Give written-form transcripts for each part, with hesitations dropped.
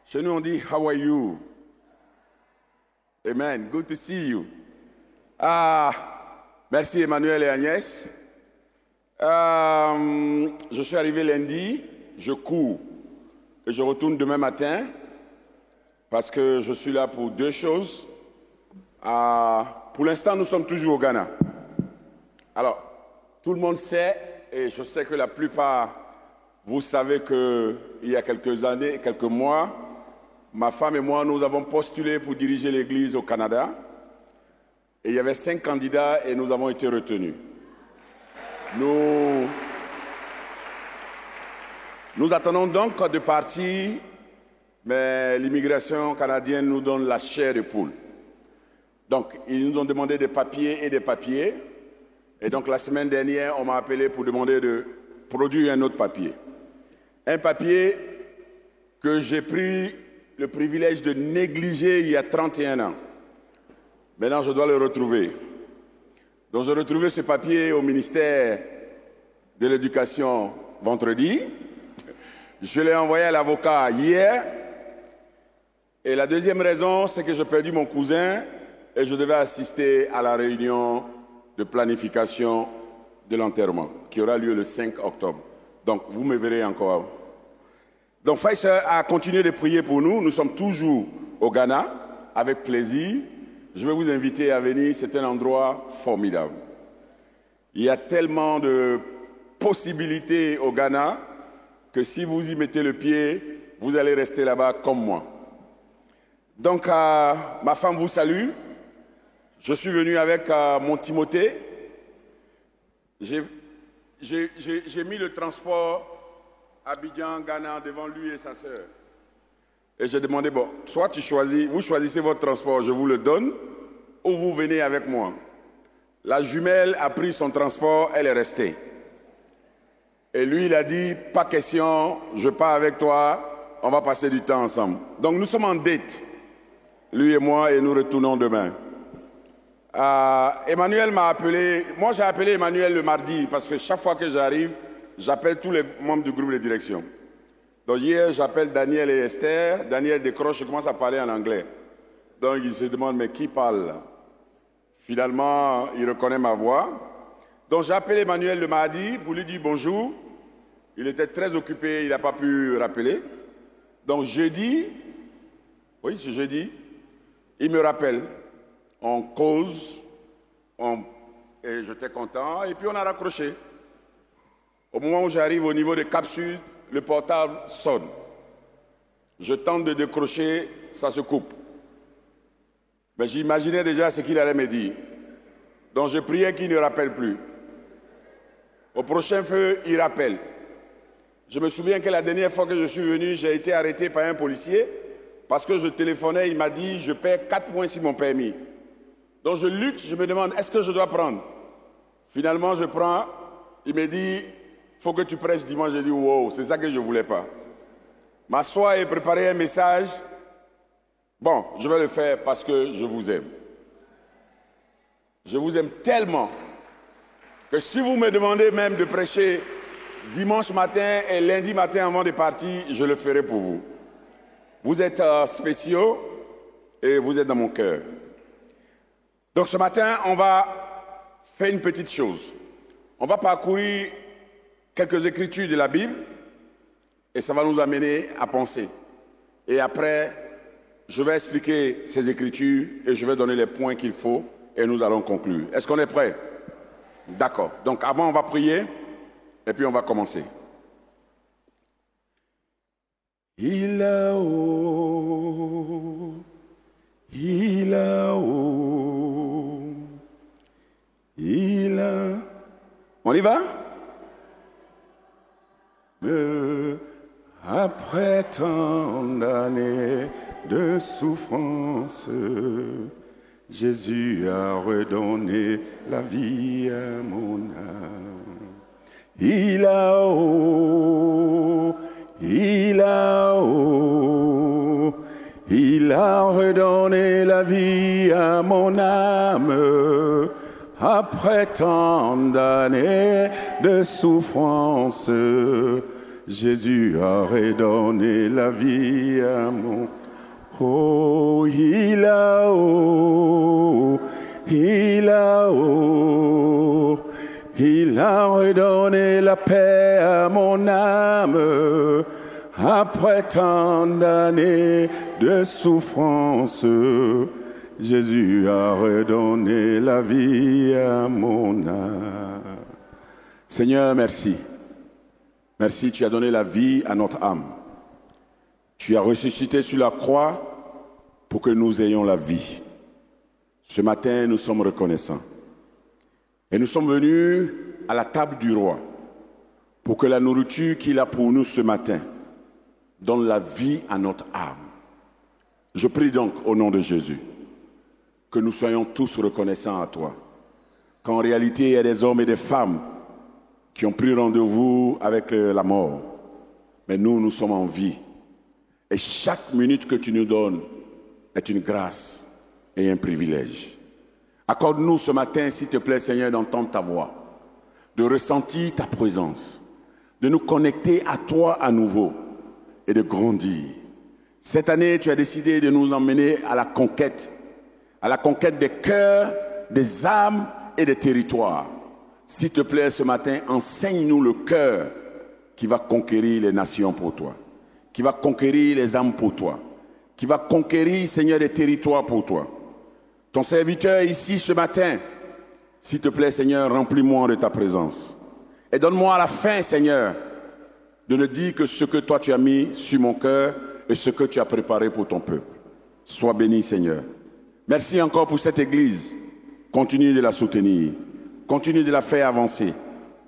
Chez nous, on dit « How are you? » Amen. Good to see you. Merci Emmanuel et Agnès. Je suis arrivé lundi, je cours et je retourne demain matin parce que je suis là pour deux choses. Pour l'instant, nous sommes toujours au Ghana. Alors, tout le monde sait, et je sais que la plupart, vous savez qu'il y a quelques années, quelques mois, ma femme et moi, nous avons postulé pour diriger l'église au Canada. Et il y avait 5 candidats et nous avons été retenus. Nous attendons donc de partir, mais l'immigration canadienne nous donne la chair de poule. Donc, ils nous ont demandé des papiers et des papiers. Et donc, la semaine dernière, on m'a appelé pour demander de produire un autre papier. Un papier que j'ai pris le privilège de négliger il y a 31 ans. Maintenant, je dois le retrouver. Donc, j'ai retrouvé ce papier au ministère de l'Éducation vendredi. Je l'ai envoyé à l'avocat hier. Et la deuxième raison, c'est que j'ai perdu mon cousin et je devais assister à la réunion de planification de l'enterrement qui aura lieu le 5 octobre. Donc, vous me verrez encore. Donc, Faisal a continué de prier pour nous. Nous sommes toujours au Ghana, avec plaisir. Je vais vous inviter à venir. C'est un endroit formidable. Il y a tellement de possibilités au Ghana que si vous y mettez le pied, vous allez rester là-bas comme moi. Donc, ma femme vous salue. Je suis venu avec mon Timothée. J'ai mis le transport Abidjan, Ghana, devant lui et sa sœur. Et j'ai demandé, bon, soit vous choisissez votre transport, je vous le donne, ou vous venez avec moi. La jumelle a pris son transport, elle est restée. Et lui, il a dit, pas question, je pars avec toi, on va passer du temps ensemble. Donc nous sommes en date, lui et moi, et nous retournons demain. Emmanuel m'a appelé, moi j'ai appelé Emmanuel le mardi, parce que chaque fois que j'arrive, j'appelle tous les membres du groupe de direction. Donc hier, j'appelle Daniel et Esther. Daniel décroche, je commence à parler en anglais. Donc il se demande, mais qui parle? Finalement, il reconnaît ma voix. Donc j'ai appelé Emmanuel le mardi pour lui dire bonjour. Il était très occupé, il n'a pas pu rappeler. Donc jeudi, oui c'est jeudi, il me rappelle. On cause, et j'étais content, et puis on a raccroché. Au moment où j'arrive au niveau de Cap Sud, le portable sonne. Je tente de décrocher, ça se coupe. Mais j'imaginais déjà ce qu'il allait me dire. Donc je priais qu'il ne rappelle plus. Au prochain feu, il rappelle. Je me souviens que la dernière fois que je suis venu, j'ai été arrêté par un policier parce que je téléphonais, il m'a dit, je perds 4 points sur mon permis. Donc je lutte, je me demande, est-ce que je dois prendre? Finalement, je prends, il me dit, faut que tu prêches dimanche. J'ai dit, wow, c'est ça que je ne voulais pas. M'asseoir et préparer un message. Bon, je vais le faire parce que je vous aime. Je vous aime tellement que si vous me demandez même de prêcher dimanche matin et lundi matin avant de partir, je le ferai pour vous. Vous êtes spéciaux et vous êtes dans mon cœur. Donc ce matin, on va faire une petite chose. On va parcourir quelques écritures de la Bible et ça va nous amener à penser. Et après, je vais expliquer ces écritures et je vais donner les points qu'il faut et nous allons conclure. Est-ce qu'on est prêt? D'accord. Donc avant, on va prier et puis on va commencer. Il a haut, il a haut, il a... On y va? Après tant d'années de souffrance, Jésus a redonné la vie à mon âme. Il a haut, il a haut, il a redonné la vie à mon âme. Après tant d'années de souffrance, Jésus a redonné la vie à mon... Oh, il a redonné la paix à mon âme après tant d'années de souffrance. Jésus a redonné la vie à mon âme. Seigneur, merci. Merci, tu as donné la vie à notre âme. Tu as ressuscité sur la croix pour que nous ayons la vie. Ce matin, nous sommes reconnaissants. Et nous sommes venus à la table du roi pour que la nourriture qu'il a pour nous ce matin donne la vie à notre âme. Je prie donc au nom de Jésus que nous soyons tous reconnaissants à toi. Qu'en réalité, il y a des hommes et des femmes qui ont pris rendez-vous avec la mort. Mais nous sommes en vie. Et chaque minute que tu nous donnes est une grâce et un privilège. Accorde-nous ce matin, s'il te plaît, Seigneur, d'entendre ta voix, de ressentir ta présence, de nous connecter à toi à nouveau et de grandir. Cette année, tu as décidé de nous emmener à la conquête des cœurs, des âmes et des territoires. S'il te plaît, ce matin, enseigne-nous le cœur qui va conquérir les nations pour toi, qui va conquérir les âmes pour toi, qui va conquérir, Seigneur, des territoires pour toi. Ton serviteur est ici ce matin. S'il te plaît, Seigneur, remplis-moi de ta présence. Et donne-moi à la fin, Seigneur, de ne dire que ce que toi tu as mis sur mon cœur et ce que tu as préparé pour ton peuple. Sois béni, Seigneur. Merci encore pour cette église. Continue de la soutenir. Continue de la faire avancer.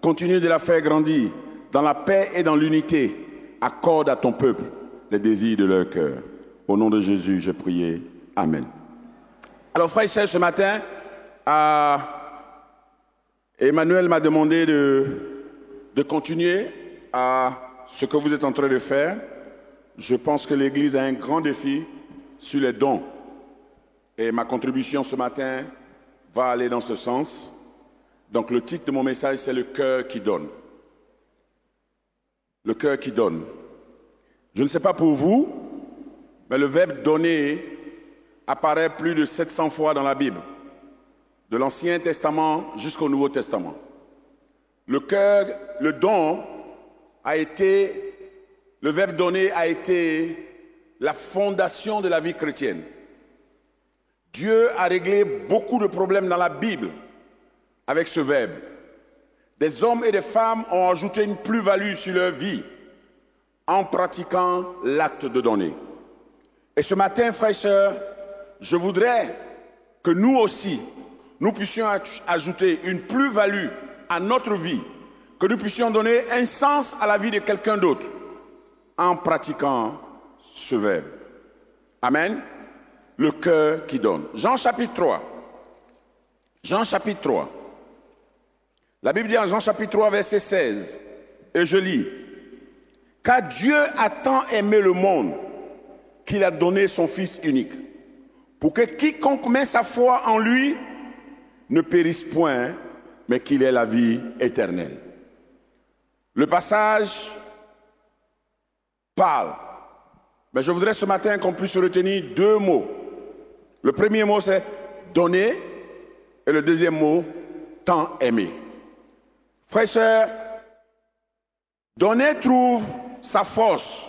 Continue de la faire grandir dans la paix et dans l'unité. Accorde à ton peuple les désirs de leur cœur. Au nom de Jésus, j'ai prié. Amen. Alors, frères et sœurs, ce matin, Emmanuel m'a demandé de continuer à ce que vous êtes en train de faire. Je pense que l'Église a un grand défi sur les dons. Et ma contribution ce matin va aller dans ce sens. Donc, le titre de mon message, c'est « Le cœur qui donne ». Le cœur qui donne. Je ne sais pas pour vous, mais le verbe « donner » apparaît plus de 700 fois dans la Bible, de l'Ancien Testament jusqu'au Nouveau Testament. Le cœur, le don, le verbe « donner » a été la fondation de la vie chrétienne. Dieu a réglé beaucoup de problèmes dans la Bible avec ce verbe. Des hommes et des femmes ont ajouté une plus-value sur leur vie en pratiquant l'acte de donner. Et ce matin, frères et sœurs, je voudrais que nous aussi, nous puissions ajouter une plus-value à notre vie, que nous puissions donner un sens à la vie de quelqu'un d'autre en pratiquant ce verbe. Amen. Le cœur qui donne. Jean chapitre 3. Jean chapitre 3. La Bible dit en Jean chapitre 3, verset 16, et je lis, « Car Dieu a tant aimé le monde qu'il a donné son Fils unique, pour que quiconque met sa foi en lui ne périsse point, mais qu'il ait la vie éternelle. » Le passage parle, mais je voudrais ce matin qu'on puisse retenir deux mots. Le premier mot, c'est « donner » et le deuxième mot, « tant aimer ». Frères et sœurs, donner trouve sa force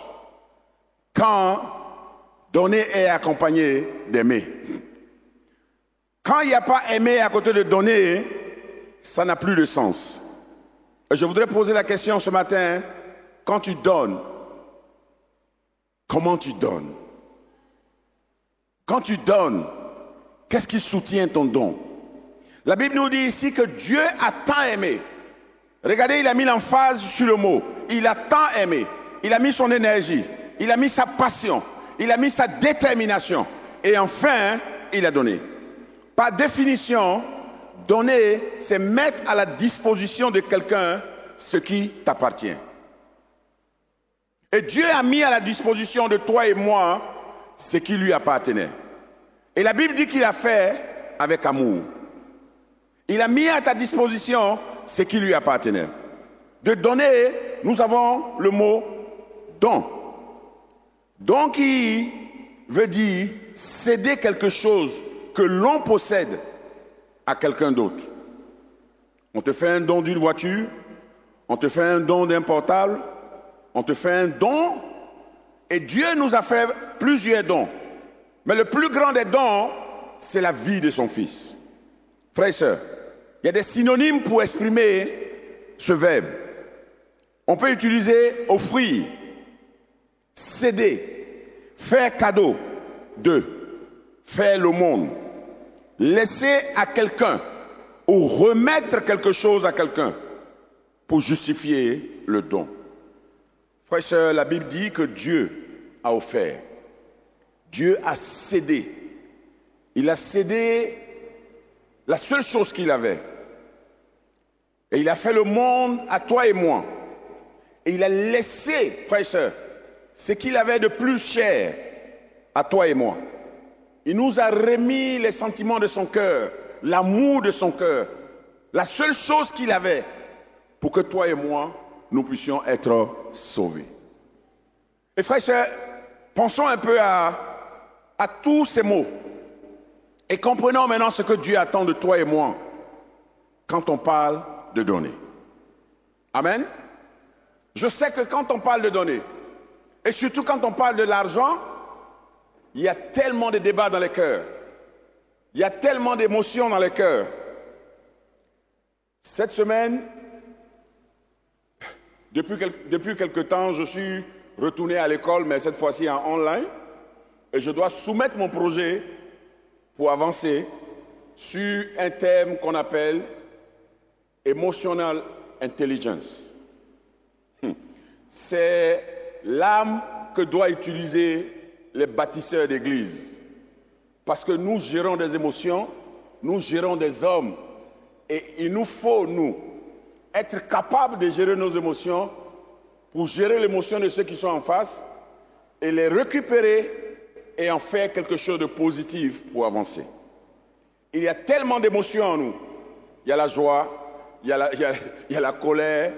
quand donner est accompagné d'aimer. Quand il n'y a pas aimer à côté de donner, ça n'a plus de sens. Et je voudrais poser la question ce matin, quand tu donnes, comment tu donnes? Quand tu donnes, qu'est-ce qui soutient ton don? La Bible nous dit ici que Dieu a tant aimé. Regardez, il a mis l'emphase sur le mot. Il a tant aimé. Il a mis son énergie. Il a mis sa passion. Il a mis sa détermination. Et enfin, il a donné. Par définition, donner, c'est mettre à la disposition de quelqu'un ce qui t'appartient. Et Dieu a mis à la disposition de toi et moi ce qui lui appartenait. Et la Bible dit qu'il a fait avec amour. Il a mis à ta disposition ce qui lui appartenait. De donner, nous avons le mot don. Don qui veut dire céder quelque chose que l'on possède à quelqu'un d'autre. On te fait un don d'une voiture, on te fait un don d'un portable, on te fait un don, et Dieu nous a fait plusieurs dons. Mais le plus grand des dons, c'est la vie de son Fils. Frères et sœurs, il y a des synonymes pour exprimer ce verbe. On peut utiliser offrir, céder, faire cadeau de, faire l'aumône, laisser à quelqu'un ou remettre quelque chose à quelqu'un pour justifier le don. Frères et sœurs, la Bible dit que Dieu a offert. Dieu a cédé. Il a cédé la seule chose qu'il avait. Et il a fait le monde à toi et moi. Et il a laissé, frères et sœurs, ce qu'il avait de plus cher à toi et moi. Il nous a remis les sentiments de son cœur, l'amour de son cœur, la seule chose qu'il avait pour que toi et moi, nous puissions être sauvés. Et frères et sœurs, pensons un peu à tous ces mots et comprenons maintenant ce que Dieu attend de toi et moi quand on parle de donner. Amen. Je sais que quand on parle de donner, et surtout quand on parle de l'argent, il y a tellement de débats dans les cœurs. Il y a tellement d'émotions dans les cœurs. Cette semaine, depuis quelque temps, je suis retourné à l'école, mais cette fois-ci en online, et je dois soumettre mon projet pour avancer sur un thème qu'on appelle Emotional Intelligence. C'est l'âme que doivent utiliser les bâtisseurs d'église. Parce que nous gérons des émotions, nous gérons des hommes. Et il nous faut, nous, être capables de gérer nos émotions pour gérer l'émotion de ceux qui sont en face et les récupérer et en faire quelque chose de positif pour avancer. Il y a tellement d'émotions en nous. Il y a la joie, il y a la colère,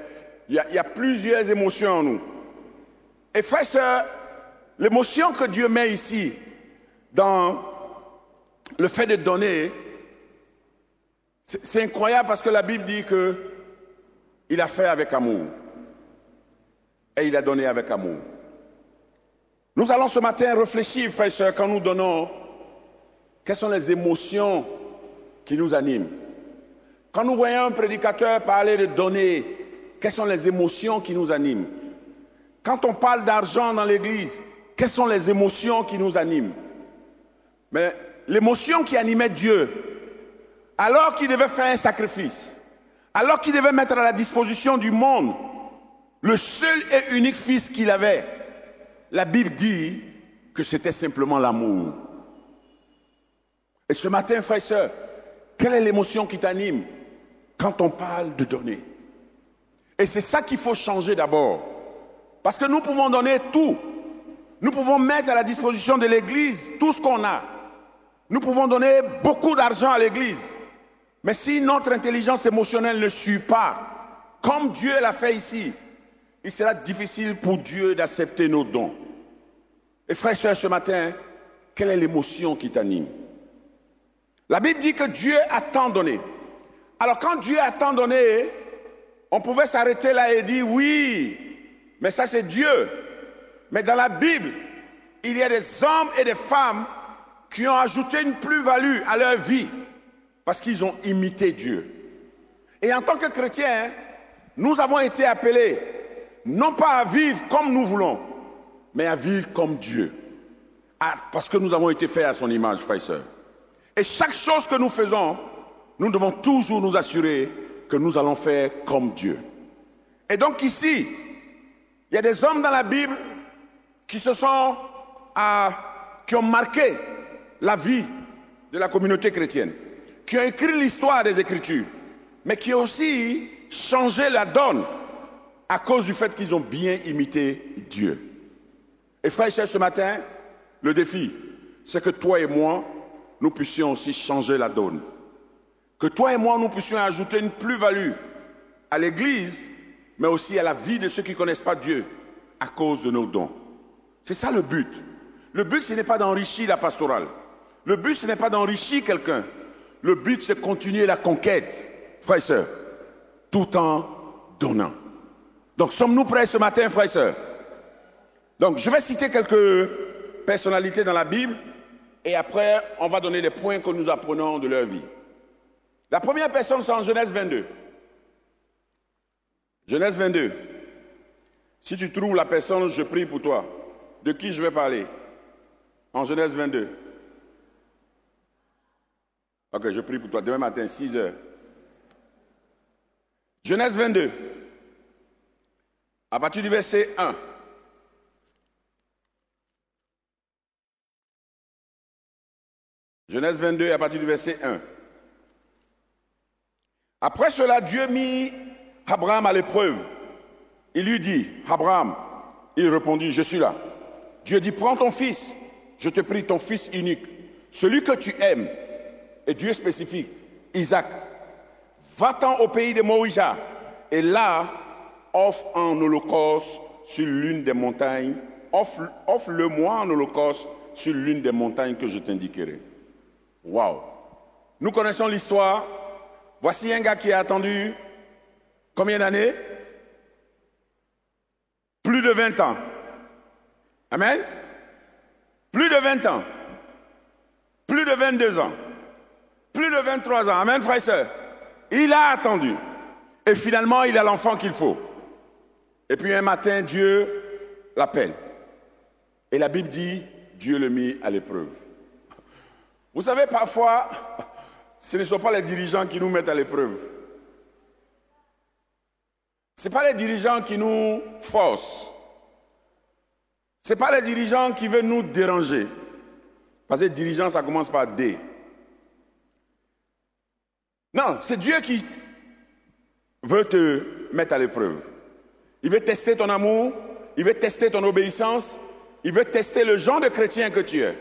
il y a plusieurs émotions en nous. Et frères et sœurs, l'émotion que Dieu met ici dans le fait de donner, c'est incroyable parce que la Bible dit qu'il a fait avec amour. Et il a donné avec amour. Nous allons ce matin réfléchir, frères et sœurs, quand nous donnons, quelles sont les émotions qui nous animent. Quand nous voyons un prédicateur parler de donner, quelles sont les émotions qui nous animent. Quand on parle d'argent dans l'église, quelles sont les émotions qui nous animent. Mais l'émotion qui animait Dieu, alors qu'il devait faire un sacrifice, alors qu'il devait mettre à la disposition du monde le seul et unique fils qu'il avait, la Bible dit que c'était simplement l'amour. Et ce matin, frères et sœurs, quelle est l'émotion qui t'anime quand on parle de donner? Et c'est ça qu'il faut changer d'abord. Parce que nous pouvons donner tout. Nous pouvons mettre à la disposition de l'Église tout ce qu'on a. Nous pouvons donner beaucoup d'argent à l'Église. Mais si notre intelligence émotionnelle ne suit pas, comme Dieu l'a fait ici, il sera difficile pour Dieu d'accepter nos dons. Et frères et sœurs, ce matin, quelle est l'émotion qui t'anime? La Bible dit que Dieu a tant donné. Alors quand Dieu a tant donné, on pouvait s'arrêter là et dire oui, mais ça c'est Dieu. Mais dans la Bible, il y a des hommes et des femmes qui ont ajouté une plus-value à leur vie parce qu'ils ont imité Dieu. Et en tant que chrétiens, nous avons été appelés non pas à vivre comme nous voulons, mais à vivre comme Dieu. Parce que nous avons été faits à son image, frères et sœurs. Et chaque chose que nous faisons, nous devons toujours nous assurer que nous allons faire comme Dieu. Et donc ici, il y a des hommes dans la Bible qui qui ont marqué la vie de la communauté chrétienne, qui ont écrit l'histoire des Écritures, mais qui ont aussi changé la donne à cause du fait qu'ils ont bien imité Dieu. Et frères et sœurs, ce matin, le défi, c'est que toi et moi, nous puissions aussi changer la donne. Que toi et moi, nous puissions ajouter une plus-value à l'Église, mais aussi à la vie de ceux qui ne connaissent pas Dieu à cause de nos dons. C'est ça le but. Le but, ce n'est pas d'enrichir la pastorale. Le but, ce n'est pas d'enrichir quelqu'un. Le but, c'est de continuer la conquête, frères et sœurs, tout en donnant. Donc, sommes-nous prêts ce matin, frères et sœurs? Donc, je vais citer quelques personnalités dans la Bible et après, on va donner les points que nous apprenons de leur vie. La première personne, c'est en Genèse 22. Genèse 22. Si tu trouves la personne, je prie pour toi. De qui je vais parler? En Genèse 22. Ok, je prie pour toi. Demain matin, 6 heures. Genèse 22. À partir du verset 1. Genèse 22, à partir du verset 1. Après cela, Dieu mit Abraham à l'épreuve. Il lui dit, Abraham, il répondit, je suis là. Dieu dit, prends ton fils, je te prie, ton fils unique, celui que tu aimes, et Dieu spécifique, Isaac. Va-t'en au pays de Moïja, et là, offre en holocauste sur l'une des montagnes, offre-le-moi en holocauste sur l'une des montagnes que je t'indiquerai. Waouh! Nous connaissons l'histoire. Voici un gars qui a attendu combien d'années? Plus de 20 ans. Amen? Plus de 20 ans. Plus de 22 ans. Plus de 23 ans. Amen, frères et sœurs. Il a attendu. Et finalement, il a l'enfant qu'il faut. Et puis un matin, Dieu l'appelle. Et la Bible dit, Dieu le mit à l'épreuve. Vous savez, parfois, ce ne sont pas les dirigeants qui nous mettent à l'épreuve. Ce n'est pas les dirigeants qui nous forcent. Ce n'est pas les dirigeants qui veulent nous déranger. Parce que dirigeant, ça commence par D. Non, c'est Dieu qui veut te mettre à l'épreuve. Il veut tester ton amour, il veut tester ton obéissance, il veut tester le genre de chrétien que tu es.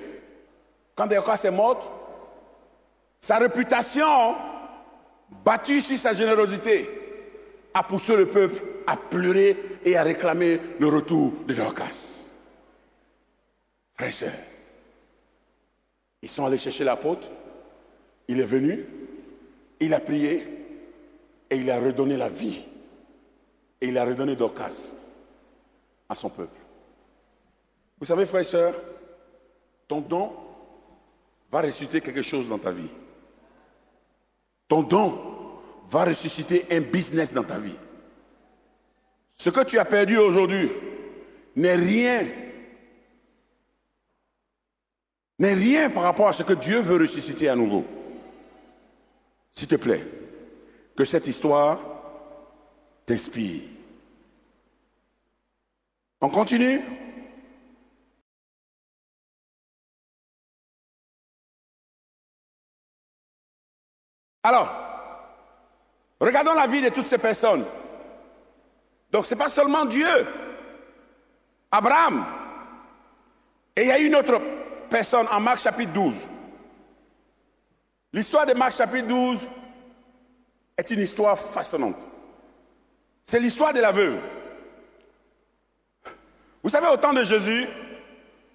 Quand Déokas est mort, sa réputation, battue sur sa générosité, a poussé le peuple à pleurer et à réclamer le retour de Déokas. Frères et sœurs, ils sont allés chercher l'apôtre, il est venu, il a prié et il a redonné la vie. Et il a redonné Déokas à son peuple. Vous savez, frères et sœurs, ton don va ressusciter quelque chose dans ta vie. Ton don va ressusciter un business dans ta vie. Ce que tu as perdu aujourd'hui n'est rien par rapport à ce que Dieu veut ressusciter à nouveau. S'il te plaît, que cette histoire t'inspire. On continue? Alors, regardons la vie de toutes ces personnes. Donc, ce n'est pas seulement Dieu, Abraham. Et il y a une autre personne en Marc chapitre 12. L'histoire de Marc chapitre 12 est une histoire façonnante. C'est l'histoire de la veuve. Vous savez, au temps de Jésus,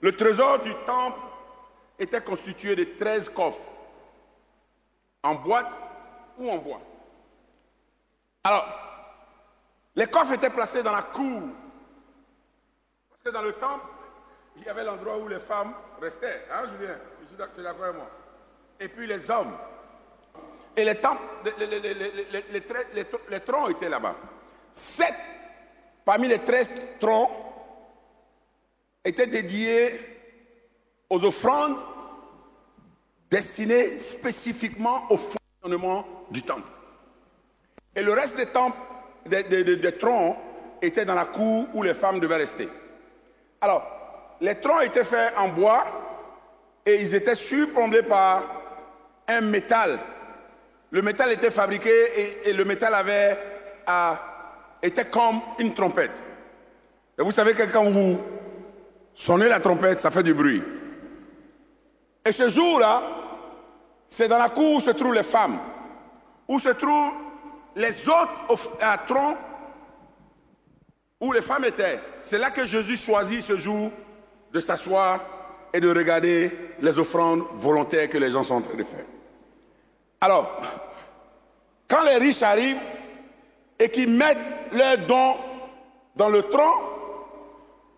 le trésor du temple était constitué de 13 coffres. En boîte ou en bois. Alors, les coffres étaient placés dans la cour. Parce que dans le temple, il y avait l'endroit où les femmes restaient. Hein, Julien? Tu es d'accord avec moi? Et puis les hommes. Et les troncs étaient là-bas. 7 parmi les 13 troncs étaient dédiés aux offrandes destinées spécifiquement au fonctionnement du temple. Et le reste des troncs étaient dans la cour où les femmes devaient rester. Alors, les troncs étaient faits en bois et ils étaient surplombés par un métal. Le métal était fabriqué et le métal était comme une trompette. Et vous savez que quand vous sonnez la trompette, ça fait du bruit. Et ce jour-là, c'est dans la cour où se trouvent les femmes, où se trouvent les autres troncs où les femmes étaient. C'est là que Jésus choisit ce jour de s'asseoir et de regarder les offrandes volontaires que les gens sont en train de faire. Alors, quand les riches arrivent et qu'ils mettent leurs dons dans le tronc,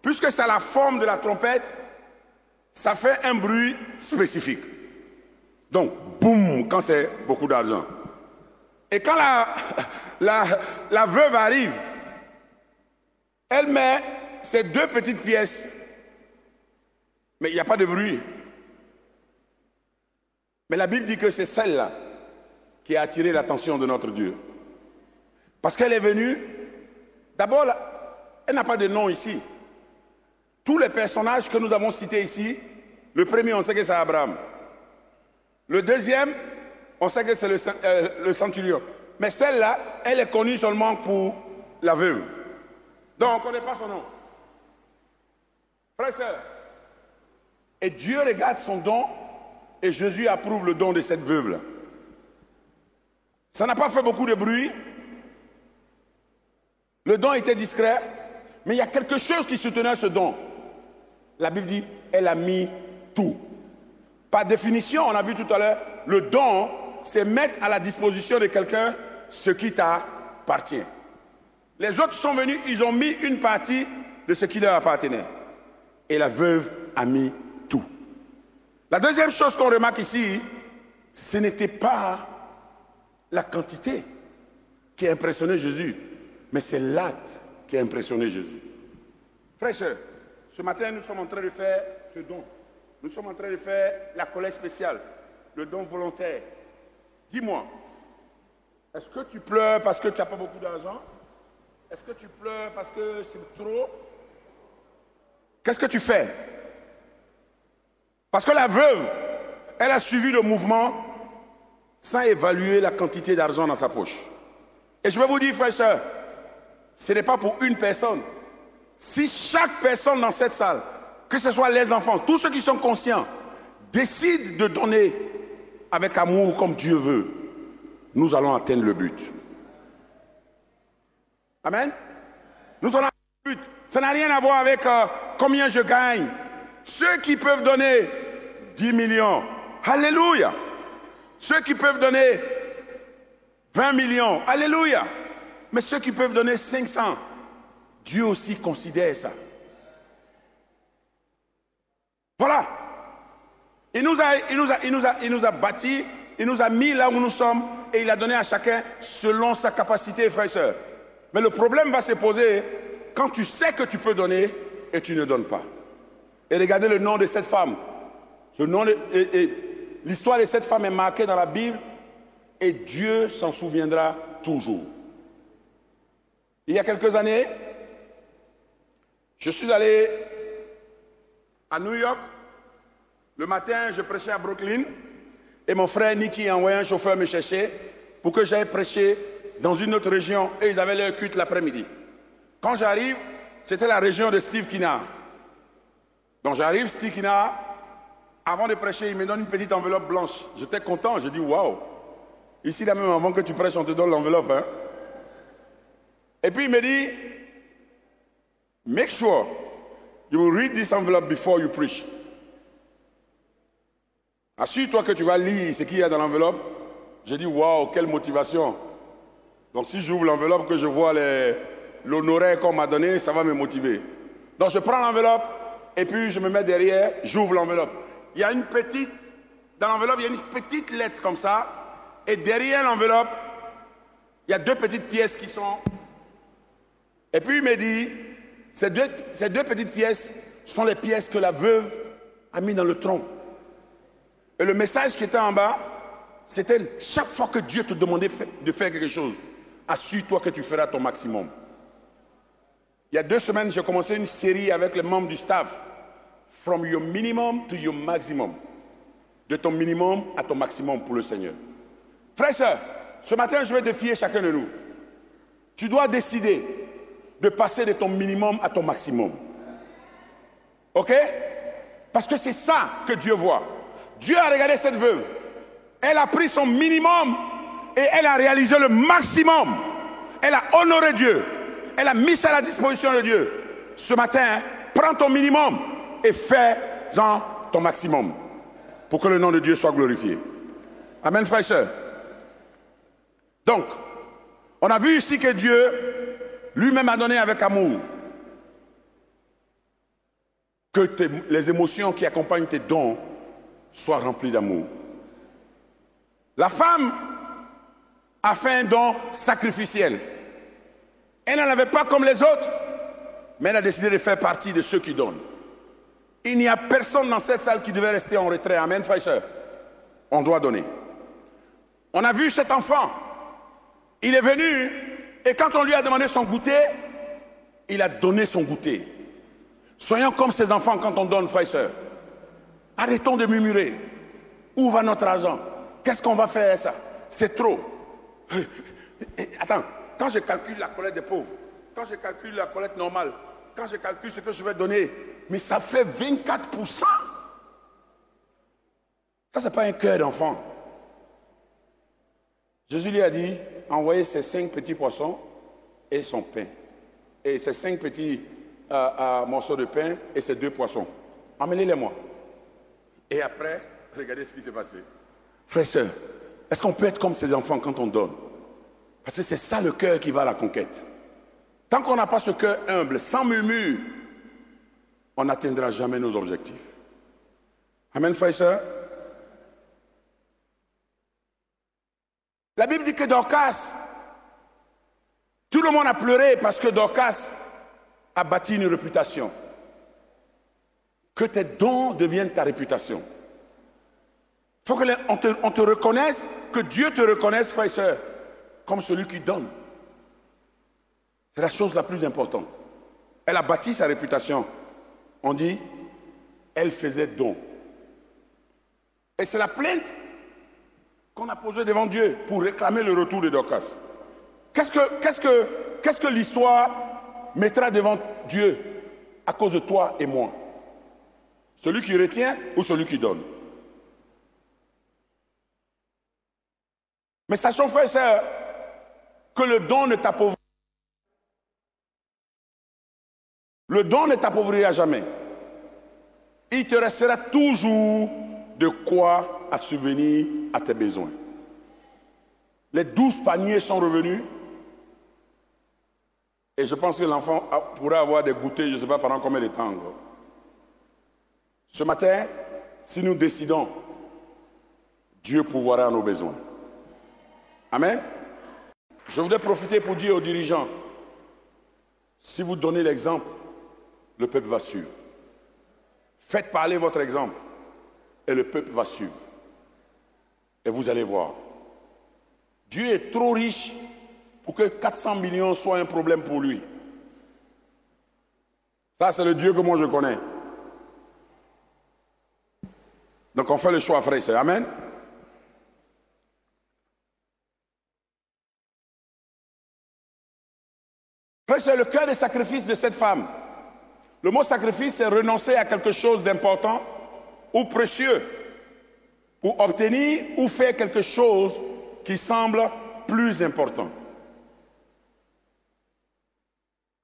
puisque c'est la forme de la trompette, ça fait un bruit spécifique. Donc, boum, quand c'est beaucoup d'argent. Et quand la veuve arrive, elle met ces 2 petites pièces. Mais il n'y a pas de bruit. Mais la Bible dit que c'est celle-là qui a attiré l'attention de notre Dieu. Parce qu'elle est venue, d'abord, elle n'a pas de nom ici. Tous les personnages que nous avons cités ici, le premier, on sait que c'est Abraham. Le deuxième, on sait que c'est le centurion. Mais celle-là, elle est connue seulement pour la veuve. Donc, on ne connaît pas son nom. Frère, sœur. Et Dieu regarde son don et Jésus approuve le don de cette veuve-là. Ça n'a pas fait beaucoup de bruit. Le don était discret, mais il y a quelque chose qui soutenait ce don. La Bible dit, elle a mis tout. Par définition, on a vu tout à l'heure, le don, c'est mettre à la disposition de quelqu'un ce qui t'appartient. Les autres sont venus, ils ont mis une partie de ce qui leur appartenait. Et la veuve a mis tout. La deuxième chose qu'on remarque ici, ce n'était pas la quantité qui a impressionné Jésus, mais c'est l'acte qui a impressionné Jésus. Frères et sœurs, ce matin, nous sommes en train de faire ce don. Nous sommes en train de faire la collecte spéciale, le don volontaire. Dis-moi, est-ce que tu pleures parce que tu n'as pas beaucoup d'argent? Est-ce que tu pleures parce que c'est trop? Qu'est-ce que tu fais? Parce que la veuve, elle a suivi le mouvement sans évaluer la quantité d'argent dans sa poche. Et je vais vous dire, frères et sœurs, ce n'est pas pour une personne. Si chaque personne dans cette salle, que ce soit les enfants, tous ceux qui sont conscients, décident de donner avec amour comme Dieu veut, nous allons atteindre le but. Amen. Nous allons atteindre le but. Ça n'a rien à voir avec combien je gagne. Ceux qui peuvent donner 10 millions, alléluia. Ceux qui peuvent donner 20 millions, alléluia. Mais ceux qui peuvent donner 500, Dieu aussi considère ça. Voilà. Il nous a bâtis, il nous a mis là où nous sommes et il a donné à chacun selon sa capacité, frères et sœurs. Mais le problème va se poser quand tu sais que tu peux donner et tu ne donnes pas. Et regardez le nom de cette femme. L'histoire de cette femme est marquée dans la Bible et Dieu s'en souviendra toujours. Il y a quelques années, je suis allé à New York. Le matin, je prêchais à Brooklyn et mon frère Nicky a envoyé un chauffeur me chercher pour que j'aille prêcher dans une autre région et ils avaient leur culte l'après-midi. Quand j'arrive, c'était la région de Steve Kinard. Donc j'arrive, Steve Kinard, avant de prêcher, il me donne une petite enveloppe blanche. J'étais content, j'ai dit waouh. Ici, là même avant que tu prêches, on te donne l'enveloppe. Hein? Et puis il me dit, make sure you will read this envelope before you preach. Assure-toi que tu vas lire ce qu'il y a dans l'enveloppe. J'ai dit, waouh, quelle motivation. Donc si j'ouvre l'enveloppe, que je vois l'honoraire qu'on m'a donné, ça va me motiver. Donc je prends l'enveloppe et puis je me mets derrière, j'ouvre l'enveloppe. Il y a une petite, dans l'enveloppe, il y a une petite lettre comme ça. Et derrière l'enveloppe, il y a 2 petites pièces qui sont... Et puis il me dit, ces deux petites pièces sont les pièces que la veuve a mis dans le tronc. Et le message qui était en bas, c'était chaque fois que Dieu te demandait de faire quelque chose, assure-toi que tu feras ton maximum. Il y a 2 semaines, j'ai commencé une série avec les membres du staff. From your minimum to your maximum. De ton minimum à ton maximum pour le Seigneur. Frères et sœurs, ce matin, je vais défier chacun de nous. Tu dois décider de passer de ton minimum à ton maximum. Ok? Parce que c'est ça que Dieu voit. Dieu a regardé cette veuve. Elle a pris son minimum et elle a réalisé le maximum. Elle a honoré Dieu. Elle a mis ça à la disposition de Dieu. Ce matin, prends ton minimum et fais-en ton maximum pour que le nom de Dieu soit glorifié. Amen, frères et sœurs. Donc, on a vu ici que Dieu lui-même a donné avec amour. Que les émotions qui accompagnent tes dons soient remplies d'amour. La femme a fait un don sacrificiel. Elle n'en avait pas comme les autres, mais elle a décidé de faire partie de ceux qui donnent. Il n'y a personne dans cette salle qui devait rester en retrait. Amen, frères et sœurs. On doit donner. On a vu cet enfant. Il est venu et quand on lui a demandé son goûter, il a donné son goûter. Soyons comme ces enfants quand on donne, frères et sœurs. Arrêtons de murmurer. Où va notre argent? Qu'est-ce qu'on va faire ça? C'est trop. Attends, quand je calcule la collecte des pauvres, quand je calcule la collecte normale, quand je calcule ce que je vais donner, mais ça fait 24%. Ça, c'est pas un cœur d'enfant. Jésus lui a dit, envoyez ces 5 petits poissons et son pain. Et ces 5 petits morceaux de pain et ces 2 poissons. Emmenez-les-moi. Et après, regardez ce qui s'est passé. Frères et sœurs, est-ce qu'on peut être comme ces enfants quand on donne? Parce que c'est ça le cœur qui va à la conquête. Tant qu'on n'a pas ce cœur humble, sans murmure, on n'atteindra jamais nos objectifs. Amen, frères et sœurs. La Bible dit que Dorcas, tout le monde a pleuré parce que Dorcas a bâti une réputation. Que tes dons deviennent ta réputation. Il faut qu'on te reconnaisse, que Dieu te reconnaisse, frères et sœurs, comme celui qui donne. C'est la chose la plus importante. Elle a bâti sa réputation. On dit, elle faisait don. Et c'est la plainte qu'on a posée devant Dieu pour réclamer le retour de Dorcas. Qu'est-ce que l'histoire mettra devant Dieu à cause de toi et moi? Celui qui retient ou celui qui donne? Mais sachons, frères et sœurs, que le don ne t'appauvrit. Le don ne t'appauvrira jamais. Il te restera toujours de quoi à subvenir à tes besoins. Les 12 paniers sont revenus. Et je pense que l'enfant pourrait avoir des goûters, je ne sais pas pendant combien de temps. Ce matin, si nous décidons, Dieu pourvoira à nos besoins. Amen. Je voudrais profiter pour dire aux dirigeants, si vous donnez l'exemple, le peuple va suivre. Faites parler votre exemple et le peuple va suivre. Et vous allez voir. Dieu est trop riche pour que 400 millions soient un problème pour lui. Ça, c'est le Dieu que moi je connais. Donc on fait le choix, frère et sœur. Amen. Frère et sœur, le cœur des sacrifices de cette femme. Le mot sacrifice, c'est renoncer à quelque chose d'important ou précieux pour obtenir ou faire quelque chose qui semble plus important.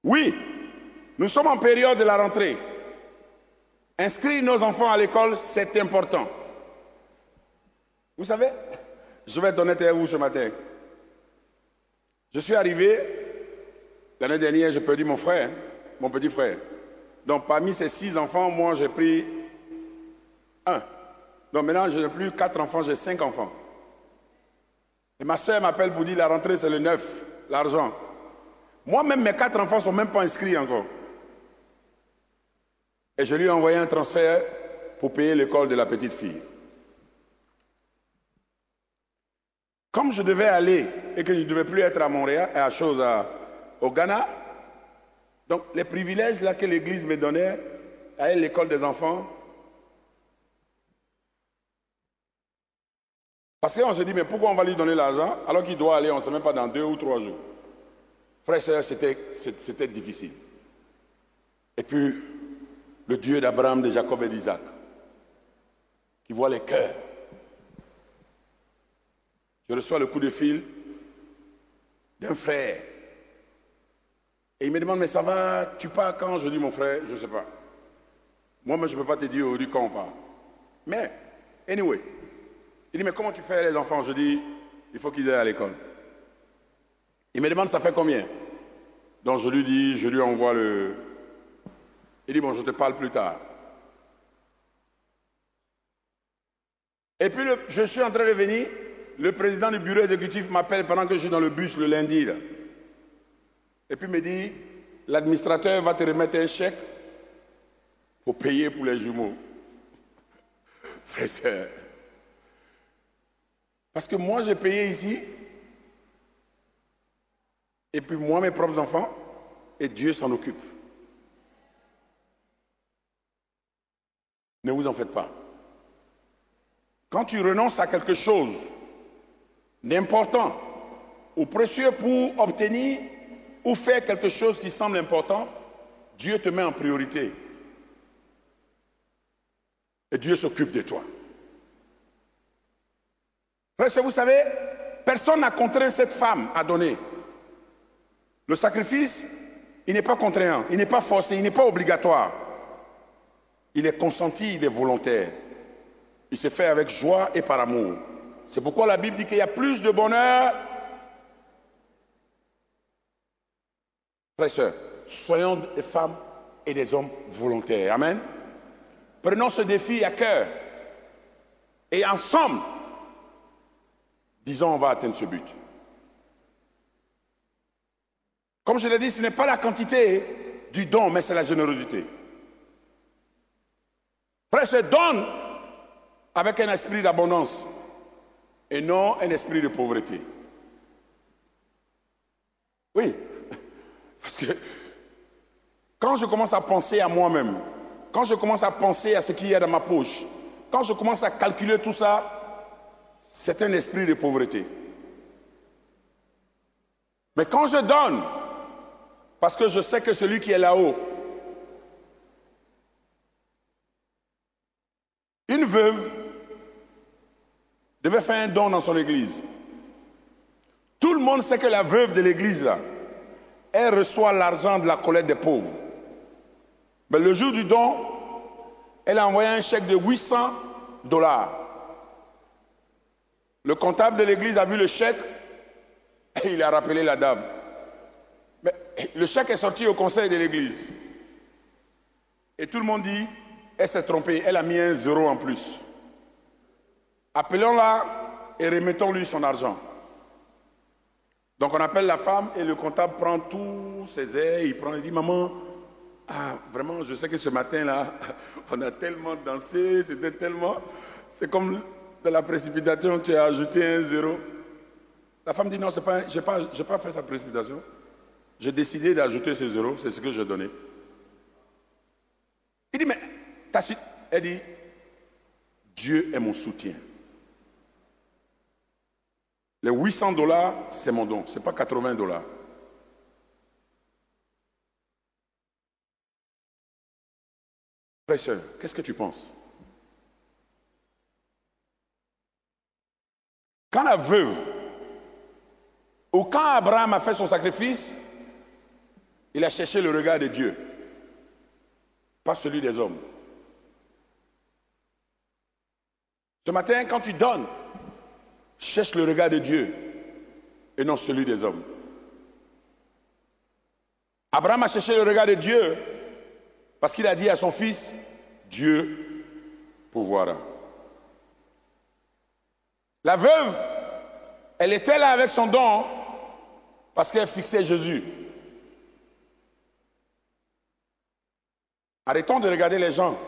Oui, nous sommes en période de la rentrée. Inscrire nos enfants à l'école, c'est important. Vous savez, je vais être honnête avec vous ce matin. Je suis arrivé, l'année dernière, j'ai perdu mon frère, mon petit frère. Donc parmi ces 6 enfants, moi j'ai pris 1. Donc maintenant, je n'ai plus 4 enfants, j'ai 5 enfants. Et ma soeur m'appelle pour dire la rentrée, c'est le 9, l'argent. Moi-même, mes 4 enfants ne sont même pas inscrits encore. Et je lui ai envoyé un transfert pour payer l'école de la petite fille. Comme je devais aller et que je ne devais plus être à Montréal, au Ghana, donc les privilèges là que l'Église me donnait, à l'école des enfants, parce qu'on se dit, mais pourquoi on va lui donner l'argent alors qu'il doit aller, on ne sait même pas, dans 2 ou 3 jours. Frères et sœurs, c'était difficile. Et puis, le Dieu d'Abraham, de Jacob et d'Isaac, qui voit les cœurs. Je reçois le coup de fil d'un frère Et il me demande, mais ça va, tu pars quand? Je dis, mon frère, je ne sais pas. Moi, je ne peux pas te dire aujourd'hui quand on part. Mais, anyway. Il dit, mais comment tu fais les enfants? Je dis, il faut qu'ils aillent à l'école. Il me demande, ça fait combien? Donc je lui dis, je lui envoie le... Il dit, bon, je te parle plus tard. Et puis, je suis en train de venir, le président du bureau exécutif m'appelle pendant que je suis dans le bus le lundi. Là. Et puis il me dit, l'administrateur va te remettre un chèque pour payer pour les jumeaux. Frère, parce que moi, j'ai payé ici, et puis moi, mes propres enfants, et Dieu s'en occupe. Ne vous en faites pas. Quand tu renonces à quelque chose d'important ou précieux pour obtenir ou faire quelque chose qui semble important, Dieu te met en priorité. Et Dieu s'occupe de toi. Frère, vous savez, personne n'a contraint cette femme à donner. Le sacrifice, il n'est pas contraignant, il n'est pas forcé, il n'est pas obligatoire. Il est consenti, il est volontaire. Il se fait avec joie et par amour. C'est pourquoi la Bible dit qu'il y a plus de bonheur. Frères et sœurs, soyons des femmes et des hommes volontaires. Amen. Prenons ce défi à cœur. Et ensemble, disons, on va atteindre ce but. Comme je l'ai dit, ce n'est pas la quantité du don, mais c'est la générosité. Frère, se donne avec un esprit d'abondance et non un esprit de pauvreté. Oui, parce que quand je commence à penser à moi-même, quand je commence à penser à ce qu'il y a dans ma poche, quand je commence à calculer tout ça, c'est un esprit de pauvreté. Mais quand je donne, parce que je sais que celui qui est là-haut, une veuve devait faire un don dans son église. Tout le monde sait que la veuve de l'église, là, elle reçoit l'argent de la collecte des pauvres. Mais le jour du don, elle a envoyé un chèque de $800. Le comptable de l'église a vu le chèque et il a rappelé la dame. Mais le chèque est sorti au conseil de l'église. Et tout le monde dit, elle s'est trompée, elle a mis un 0 en plus. Appelons-la et remettons-lui son argent. Donc on appelle la femme et le comptable prend tous ses airs, il dit, maman, vraiment, je sais que ce matin-là, on a tellement dansé, c'était tellement... C'est comme de la précipitation, tu as ajouté un 0. La femme dit, non, je n'ai pas fait sa précipitation. J'ai décidé d'ajouter ce 0, c'est ce que j'ai donné. Il dit, mais ta suite, elle dit, Dieu est mon soutien. Les $800, c'est mon don, ce n'est pas $80. Frère et sœur, qu'est-ce que tu penses? Quand la veuve, ou quand Abraham a fait son sacrifice, il a cherché le regard de Dieu, pas celui des hommes. Ce matin, quand tu donnes, cherche le regard de Dieu et non celui des hommes. Abraham a cherché le regard de Dieu parce qu'il a dit à son fils, Dieu pourvoira. La veuve, elle était là avec son don parce qu'elle fixait Jésus. Arrêtons de regarder les gens.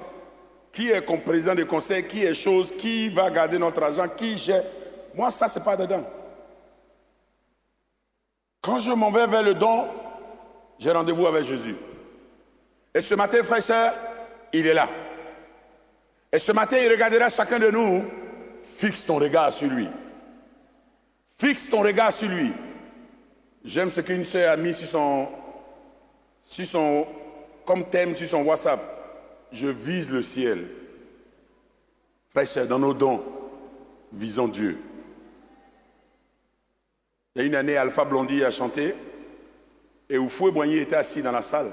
Qui est comme président de conseil, qui est chose, qui va garder notre argent, qui gère. Moi, ça, c'est pas dedans. Quand je m'en vais vers le don, j'ai rendez-vous avec Jésus. Et ce matin, frère et sœur, il est là. Et ce matin, il regardera chacun de nous. Fixe ton regard sur lui. Fixe ton regard sur lui. J'aime ce qu'une sœur a mis sur son comme thème sur son WhatsApp. Je vise le ciel. Frère et sœur, dans nos dons, visons Dieu. Il y a une année, Alpha Blondy a chanté Et Oufoué Boigny était assis dans la salle.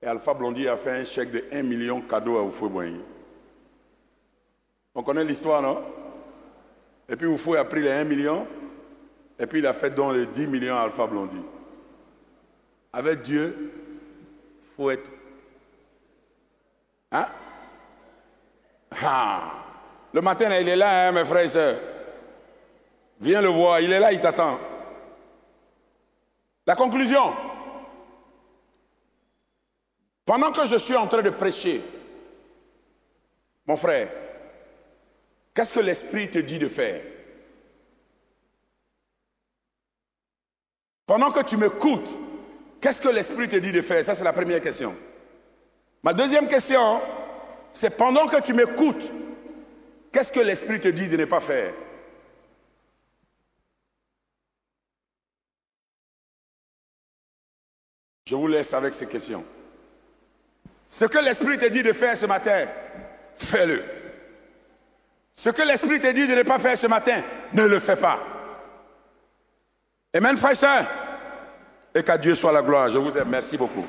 Et Alpha Blondy a fait un chèque de 1 million cadeau à Oufoué Boigny. On connaît l'histoire, non? Et puis Oufoué a pris les 1 million, et puis il a fait don les 10 millions à Alpha Blondy. Avec Dieu, il faut être... Hein? Ah. Le matin, là, il est là, hein, mes frères et sœurs. Viens le voir, il est là, il t'attend. La conclusion. Pendant que je suis en train de prêcher, mon frère, qu'est-ce que l'Esprit te dit de faire? Pendant que tu m'écoutes, qu'est-ce que l'Esprit te dit de faire? Ça, c'est la première question. Ma deuxième question, c'est pendant que tu m'écoutes, qu'est-ce que l'Esprit te dit de ne pas faire? Je vous laisse avec ces questions. Ce que l'Esprit te dit de faire ce matin, fais-le. Ce que l'Esprit te dit de ne pas faire ce matin, ne le fais pas. Amen, frères et sœurs. Et qu'à Dieu soit la gloire. Je vous aime. Merci beaucoup.